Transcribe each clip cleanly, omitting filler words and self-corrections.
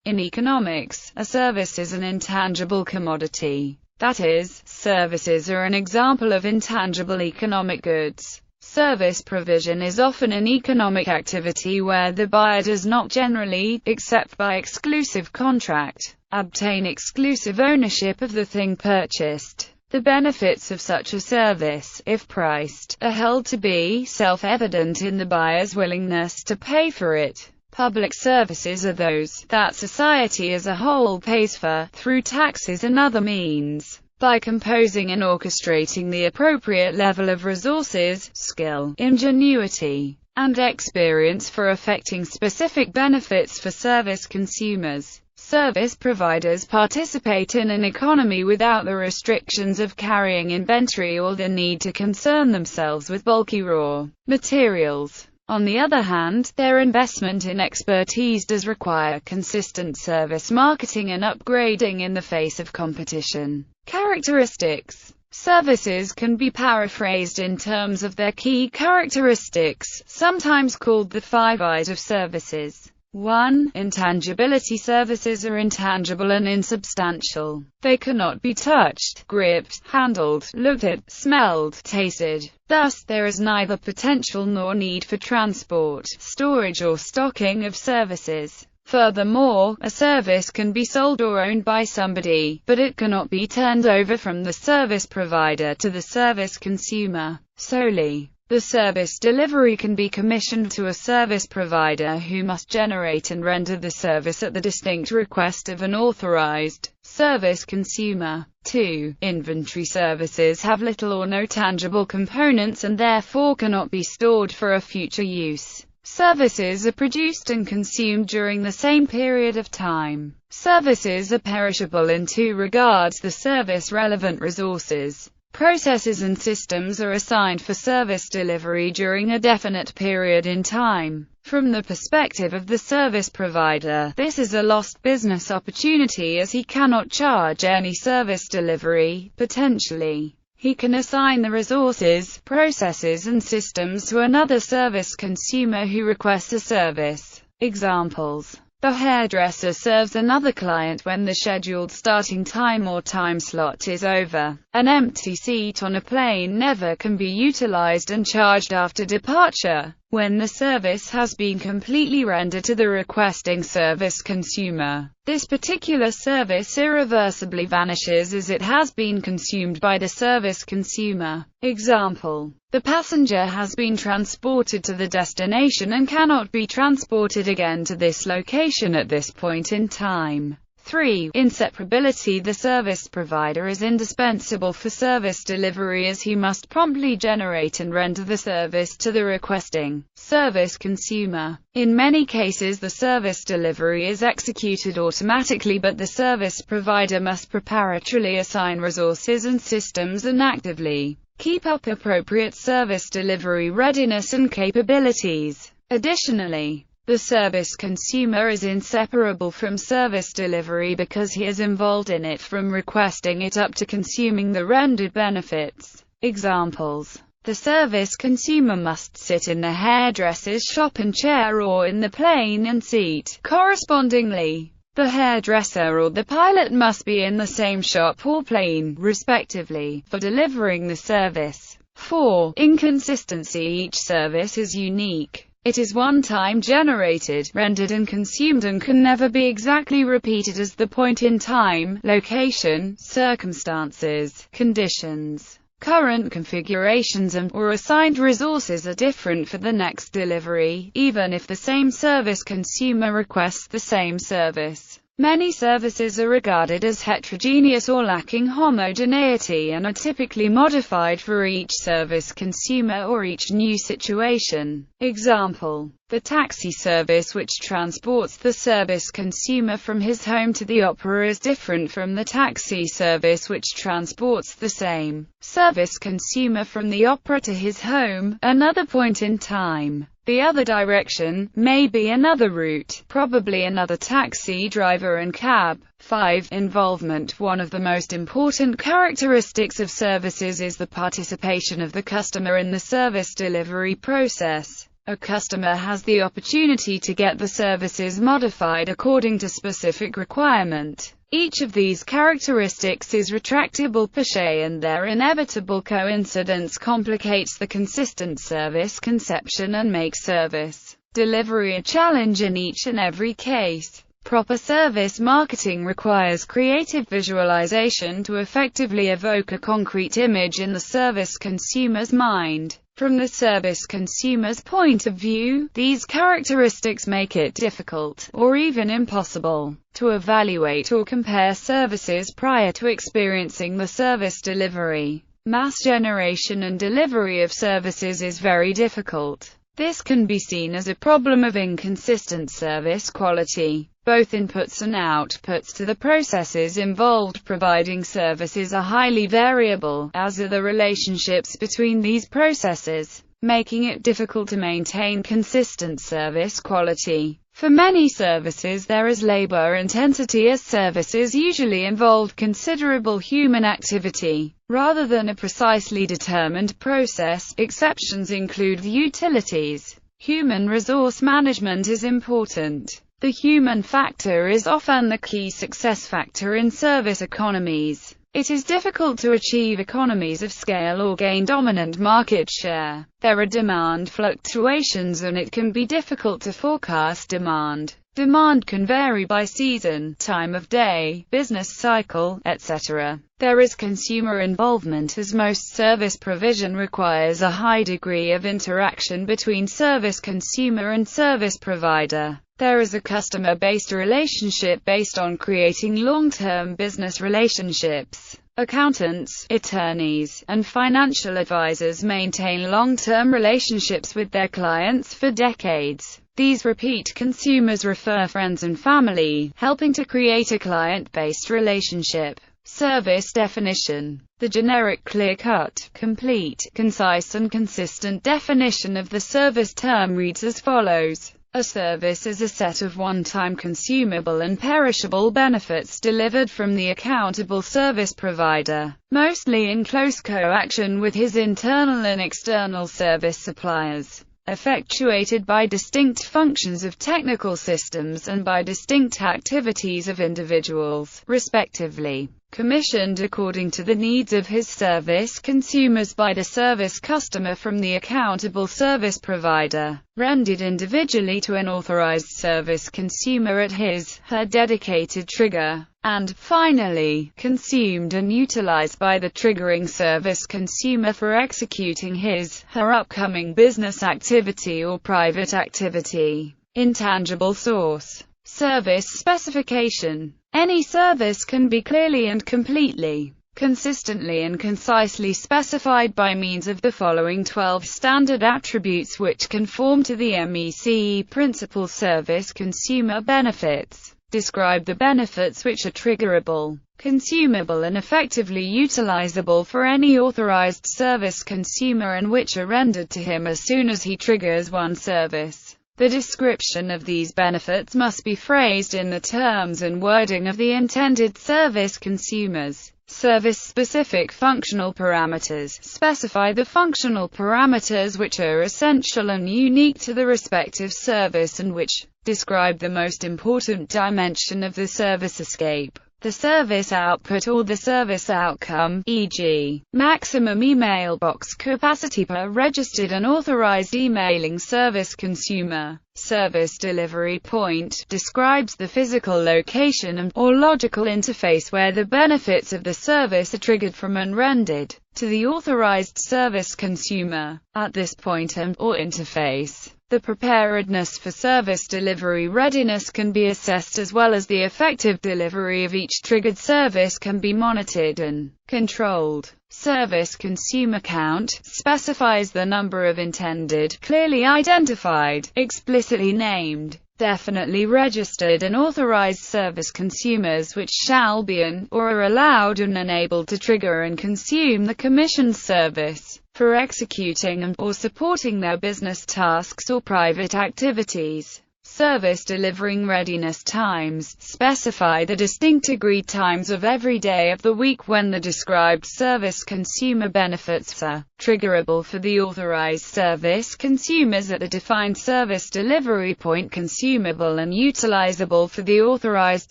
In economics, a service is an intangible commodity. That is, services are an example of intangible economic goods. Service provision is often an economic activity where the buyer does not generally, except by exclusive contract, obtain exclusive ownership of the thing purchased. The benefits of such a service, if priced, are held to be self-evident in the buyer's willingness to pay for it. Public services are those that society as a whole pays for, through taxes and other means, by composing and orchestrating the appropriate level of resources, skill, ingenuity, and experience for effecting specific benefits for service consumers. Service providers participate in an economy without the restrictions of carrying inventory or the need to concern themselves with bulky raw materials. On the other hand, their investment in expertise does require consistent service marketing and upgrading in the face of competition. Characteristics. Services can be paraphrased in terms of their key characteristics, sometimes called the 5 I's of services. 1. Intangibility. Services are intangible and insubstantial. They cannot be touched, gripped, handled, looked at, smelled, tasted. Thus, there is neither potential nor need for transport, storage or stocking of services. Furthermore, a service can be sold or owned by somebody, but it cannot be turned over from the service provider to the service consumer solely. The service delivery can be commissioned to a service provider who must generate and render the service at the distinct request of an authorized service consumer. 2. Inventory. Services have little or no tangible components and therefore cannot be stored for a future use. Services are produced and consumed during the same period of time. Services are perishable in 2 regards. The service-relevant resources, processes and systems are assigned for service delivery during a definite period in time. From the perspective of the service provider, this is a lost business opportunity as he cannot charge any service delivery, potentially. He can assign the resources, processes and systems to another service consumer who requests a service. Examples. The hairdresser serves another client when the scheduled starting time or time slot is over. An empty seat on a plane never can be utilized and charged after departure, when the service has been completely rendered to the requesting service consumer. This particular service irreversibly vanishes as it has been consumed by the service consumer. Example. The passenger has been transported to the destination and cannot be transported again to this location at this point in time. 3. Inseparability. The service provider is indispensable for service delivery as he must promptly generate and render the service to the requesting service consumer. In many cases the service delivery is executed automatically, but the service provider must preparatorily assign resources and systems and actively keep up appropriate service delivery readiness and capabilities. Additionally, the service consumer is inseparable from service delivery because he is involved in it from requesting it up to consuming the rendered benefits. Examples. The service consumer must sit in the hairdresser's shop and chair or in the plane and seat. Correspondingly, the hairdresser or the pilot must be in the same shop or plane, respectively, for delivering the service. 4. Inconsistency. Each service is unique. It is one-time generated, rendered and consumed and can never be exactly repeated as the point in time, location, circumstances, conditions, current configurations and/or assigned resources are different for the next delivery, even if the same service consumer requests the same service. Many services are regarded as heterogeneous or lacking homogeneity and are typically modified for each service consumer or each new situation. Example. The taxi service which transports the service consumer from his home to the opera is different from the taxi service which transports the same service consumer from the opera to his home, another point in time. The other direction, may be another route, probably another taxi driver and cab. 5. Involvement. One of the most important characteristics of services is the participation of the customer in the service delivery process. A customer has the opportunity to get the services modified according to specific requirement. Each of these characteristics is retractable per se, and their inevitable coincidence complicates the consistent service conception and makes service delivery a challenge in each and every case. Proper service marketing requires creative visualization to effectively evoke a concrete image in the service consumer's mind. From the service consumer's point of view, these characteristics make it difficult, or even impossible, to evaluate or compare services prior to experiencing the service delivery. Mass generation and delivery of services is very difficult. This can be seen as a problem of inconsistent service quality. Both inputs and outputs to the processes involved providing services are highly variable, as are the relationships between these processes, making it difficult to maintain consistent service quality. For many services there is labor intensity, as services usually involve considerable human activity, rather than a precisely determined process. Exceptions include the utilities. Human resource management is important. The human factor is often the key success factor in service economies. It is difficult to achieve economies of scale or gain dominant market share. There are demand fluctuations, and it can be difficult to forecast demand. Demand can vary by season, time of day, business cycle, etc. There is consumer involvement, as most service provision requires a high degree of interaction between service consumer and service provider. There is a customer-based relationship based on creating long-term business relationships. Accountants, attorneys, and financial advisors maintain long-term relationships with their clients for decades. These repeat consumers refer friends and family, helping to create a client-based relationship. Service definition. The generic, clear-cut, complete, concise and consistent definition of the service term reads as follows. A service is a set of one-time consumable and perishable benefits delivered from the accountable service provider, mostly in close co-action with his internal and external service suppliers, effectuated by distinct functions of technical systems and by distinct activities of individuals, respectively. Commissioned according to the needs of his service consumers by the service customer from the accountable service provider, rendered individually to an authorized service consumer at his/her dedicated trigger, and, finally, consumed and utilized by the triggering service consumer for executing his/her upcoming business activity or private activity. Intangible source. Service specification. Any service can be clearly and completely, consistently and concisely specified by means of the following 12 standard attributes, which conform to the MECE principle. Service consumer benefits. Describe the benefits which are triggerable, consumable and effectively utilizable for any authorized service consumer, and which are rendered to him as soon as he triggers one service. The description of these benefits must be phrased in the terms and wording of the intended service consumers. Service-specific functional parameters. Specify the functional parameters which are essential and unique to the respective service and which describe the most important dimension of the service escape, the service output or the service outcome, e.g., maximum email box capacity per registered and authorized emailing service consumer. Service delivery point describes the physical location and/or logical interface where the benefits of the service are triggered from and rendered to the authorized service consumer. At this point and/or interface, the preparedness for service delivery readiness can be assessed, as well as the effective delivery of each triggered service can be monitored and controlled. Service consumer count specifies the number of intended, clearly identified, explicitly named, definitely registered and authorized service consumers which shall be and/or are allowed and enabled to trigger and consume the commissioned service for executing and/or supporting their business tasks or private activities. Service delivering readiness times specify the distinct agreed times of every day of the week when the described service consumer benefits are triggerable for the authorized service consumers at the defined service delivery point, consumable and utilizable for the authorized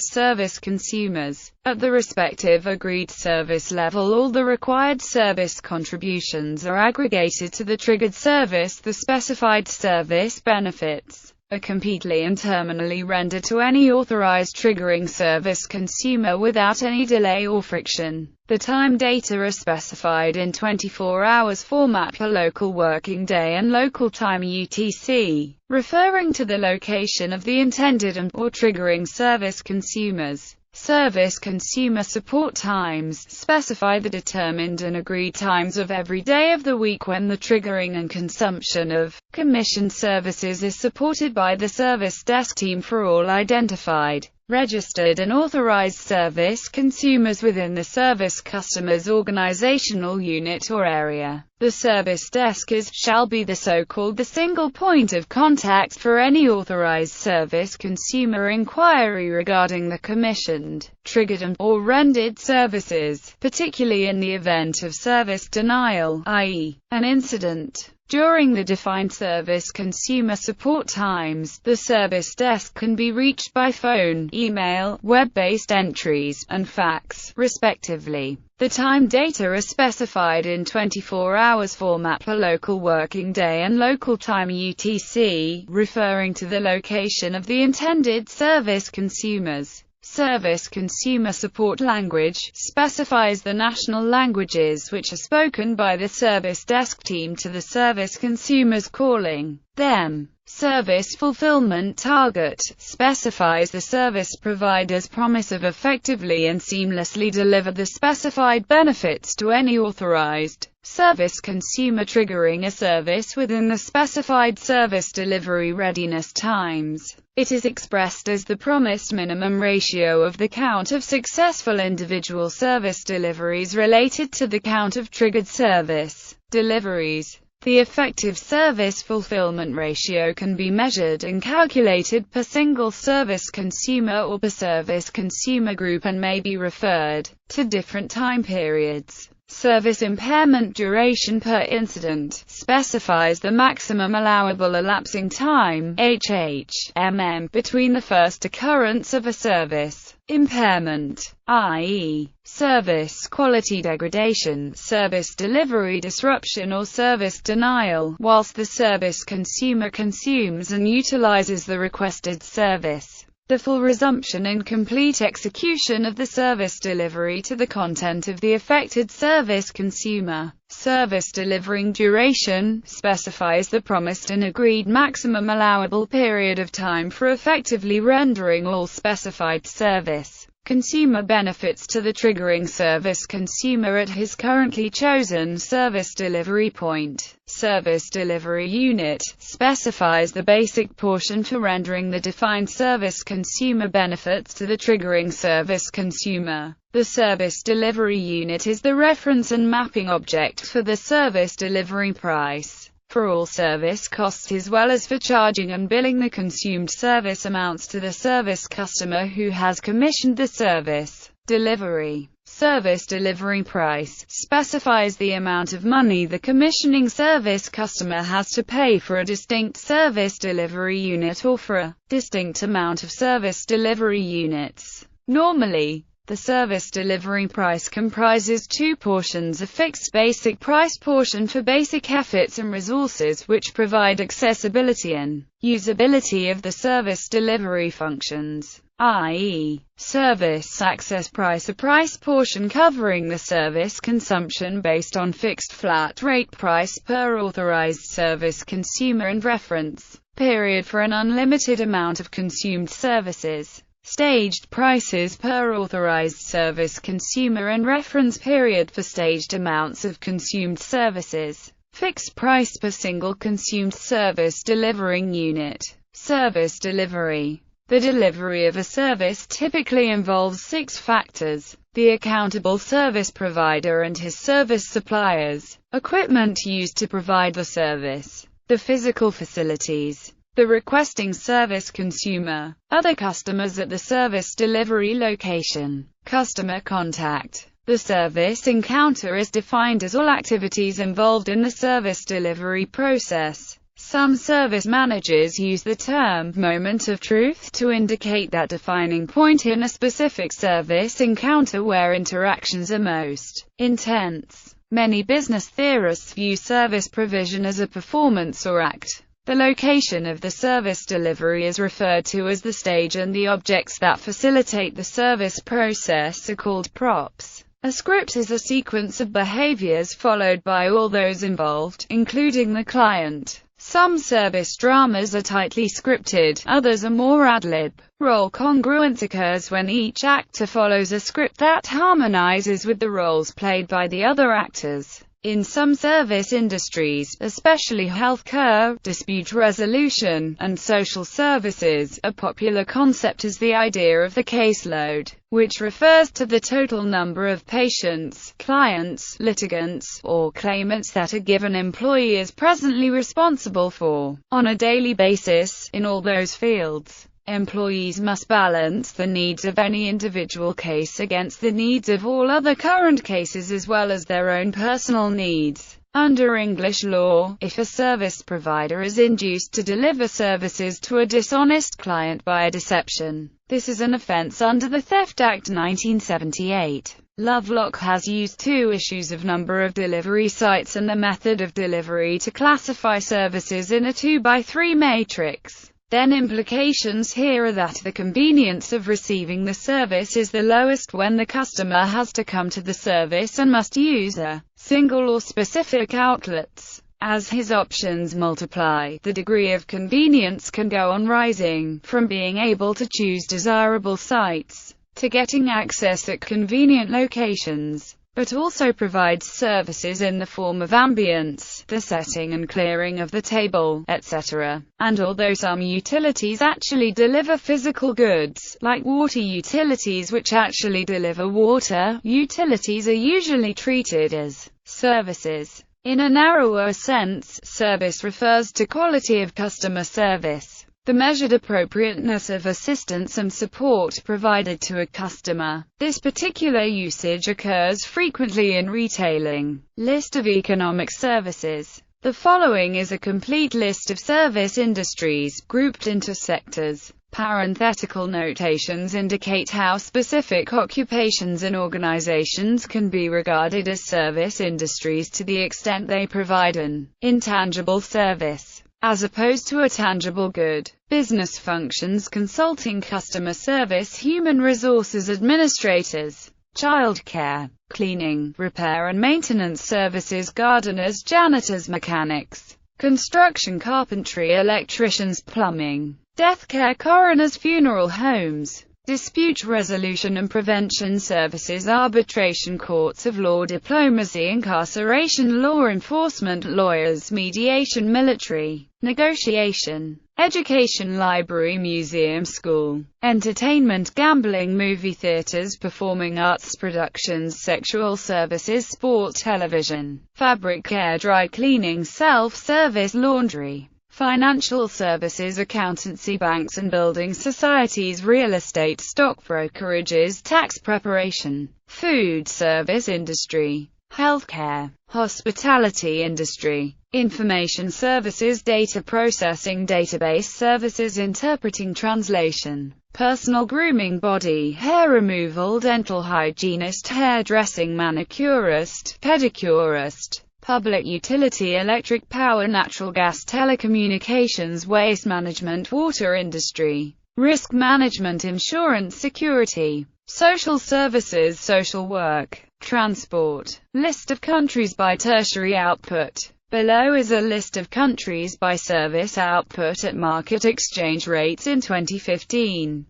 service consumers. At the respective agreed service level, all the required service contributions are aggregated to the triggered service. The specified service benefits are completely and terminally rendered to any authorized triggering service consumer without any delay or friction. The time data are specified in 24 hours format per local working day and local time UTC, referring to the location of the intended and/or triggering service consumers. Service consumer support times specify the determined and agreed times of every day of the week when the triggering and consumption of commissioned services is supported by the service desk team for all identified, registered and authorized service consumers within the service customer's organizational unit or area. The service desk shall be the so-called single point of contact for any authorized service consumer inquiry regarding the commissioned, triggered and/or rendered services, particularly in the event of service denial, i.e., an incident. During the defined service consumer support times, the service desk can be reached by phone, email, web-based entries, and fax, respectively. The time data are specified in 24 hours format per local working day and local time UTC, referring to the location of the intended service consumers. Service consumer support language specifies the national languages which are spoken by the service desk team to the service consumers calling them. Service fulfillment target specifies the service provider's promise of effectively and seamlessly deliver the specified benefits to any authorized service consumer triggering a service within the specified service delivery readiness times. It is expressed as the promised minimum ratio of the count of successful individual service deliveries related to the count of triggered service deliveries. The effective service fulfillment ratio can be measured and calculated per single service consumer or per service consumer group and may be referred to different time periods. Service impairment duration per incident specifies the maximum allowable elapsing time (HH/MM) between the first occurrence of a service impairment, i.e., service quality degradation, service delivery disruption or service denial, whilst the service consumer consumes and utilizes the requested service. The full resumption and complete execution of the service delivery to the content of the affected service consumer. Service delivering duration specifies the promised and agreed maximum allowable period of time for effectively rendering all specified service consumer benefits to the triggering service consumer at his currently chosen service delivery point. Service delivery unit specifies the basic portion for rendering the defined service consumer benefits to the triggering service consumer. The service delivery unit is the reference and mapping object for the service delivery price for all service costs as well as for charging and billing the consumed service amounts to the service customer who has commissioned the service delivery. Service delivery price specifies the amount of money the commissioning service customer has to pay for a distinct service delivery unit or for a distinct amount of service delivery units. Normally, the service delivery price comprises two portions: a fixed basic price portion for basic efforts and resources which provide accessibility and usability of the service delivery functions, i.e., service access price, a price portion covering the service consumption based on fixed flat rate price per authorized service consumer and reference period for an unlimited amount of consumed services. Staged prices per authorized service consumer and reference period for staged amounts of consumed services. Fixed price per single consumed service delivering unit. Service delivery. The delivery of a service typically involves 6 factors: the accountable service provider and his service suppliers, equipment used to provide the service, the physical facilities, the requesting service consumer, other customers at the service delivery location. Customer contact. The service encounter is defined as all activities involved in the service delivery process. Some service managers use the term moment of truth to indicate that defining point in a specific service encounter where interactions are most intense. Many business theorists view service provision as a performance or act. The location of the service delivery is referred to as the stage, and the objects that facilitate the service process are called props. A script is a sequence of behaviors followed by all those involved, including the client. Some service dramas are tightly scripted, others are more ad-lib. Role congruence occurs when each actor follows a script that harmonizes with the roles played by the other actors. In some service industries, especially healthcare, dispute resolution, and social services, a popular concept is the idea of the caseload, which refers to the total number of patients, clients, litigants, or claimants that a given employee is presently responsible for. On a daily basis, in all those fields, employees must balance the needs of any individual case against the needs of all other current cases as well as their own personal needs. Under English law, if a service provider is induced to deliver services to a dishonest client by a deception, this is an offense under the Theft Act 1978. Lovelock has used two issues of number of delivery sites and the method of delivery to classify services in a 2x3 matrix. Then implications here are that the convenience of receiving the service is the lowest when the customer has to come to the service and must use a single or specific outlets. As his options multiply, the degree of convenience can go on rising, from being able to choose desirable sites, to getting access at convenient locations, but also provides services in the form of ambience, the setting and clearing of the table, etc. And although some utilities actually deliver physical goods, like water utilities which actually deliver water, utilities are usually treated as services. In a narrower sense, service refers to quality of customer service, the measured appropriateness of assistance and support provided to a customer. This particular usage occurs frequently in retailing. List of economic services. The following is a complete list of service industries, grouped into sectors. Parenthetical notations indicate how specific occupations and organizations can be regarded as service industries to the extent they provide an intangible service, as opposed to a tangible good. Business functions: consulting, customer service, human resources administrators, childcare, cleaning, repair and maintenance services, gardeners, janitors, mechanics, construction, carpentry, electricians, plumbing, death care, coroners, funeral homes, dispute resolution and prevention services, arbitration, courts of law, diplomacy, incarceration, law enforcement, lawyers, mediation, military, negotiation, education, library, museum, school, entertainment, gambling, movie theaters, performing arts productions, sexual services, sport, television, fabric care, dry cleaning, self-service, laundry, financial services, accountancy, banks and building societies, real estate, stock brokerages, tax preparation, food service industry, healthcare, hospitality industry, information services, data processing, database services, interpreting, translation, personal grooming, body hair removal, dental hygienist, hairdressing, manicurist, pedicurist, public utility, electric power, natural gas, telecommunications, waste management, water industry, risk management, insurance, security, social services, social work, transport. List of countries by tertiary output. Below is a list of countries by service output at market exchange rates in 2015.